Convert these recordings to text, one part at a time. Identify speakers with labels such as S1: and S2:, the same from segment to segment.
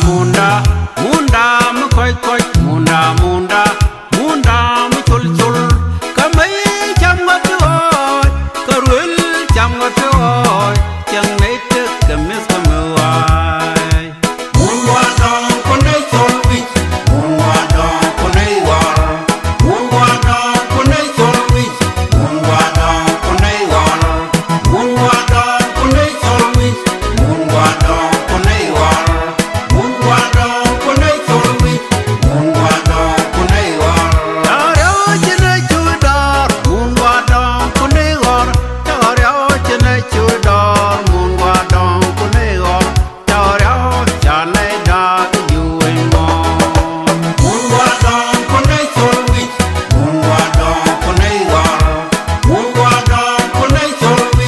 S1: munda munda mu koi koi munda munda munda mu chul chul kamai cham ngot oi karul cham ngot oi chẳng lấy thức kemis kemuai mun wa dong konai chul wi mun wa dong konai war mun wa dong konai chul wi mun wa dong konai war mun wa dong konai chul wi mun wa dong konai war mun wa dong konai chul wi mun wa dong konai war ta rao chinai chui dar mun wa dong konai war ta rao chinai chui dar mun wa dong konai war ta rao chanai da yu ai mo mun wa dong konai chul wi mun wa dong konai war mun wa dong konai chul wi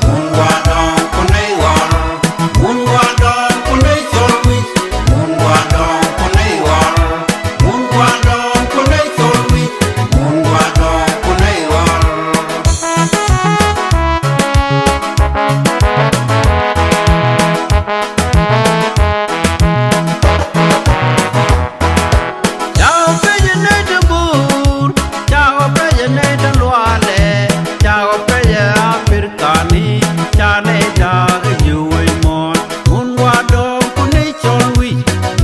S1: mun wa dong konai war mun wa dong konai chul wi mun wa dong konai war mun wa dong konai chul wi mun wa dong konai war chào bé dân nơi đường buồn chào bé dân nơi đường loa lệ chào bé dân Africani cha này cha cái yêu ai mon muốn qua đông cô này chọn wi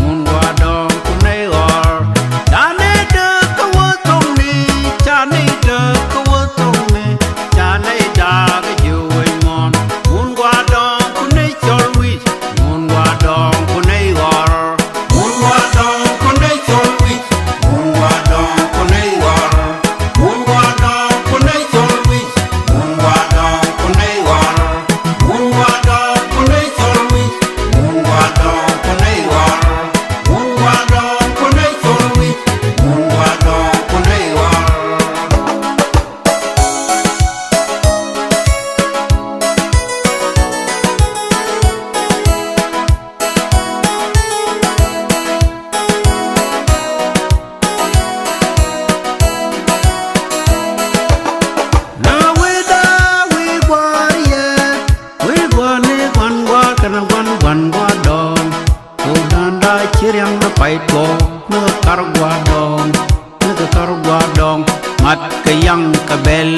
S1: muốn qua đông cô này or cha này được cái vợ chồng đi cha này được cái vợ chồng đi cha này cha cái yêu ai mon muốn qua đông cô này chọn wi muốn qua đông cô này or muốn qua đông cô này chọn wi muốn qua đông cô này or muốn qua đông cô này chọn wi muốn qua đông cô này or muốn qua đông cô này chọn wi muốn qua đông cô này or muốn qua đông cô này chọn wi muốn qua đông cô này or na we da we warrior we gwane gwa kana gwa dong ko danda chiriang na pai ko na kar gwa dong mat kayang kabel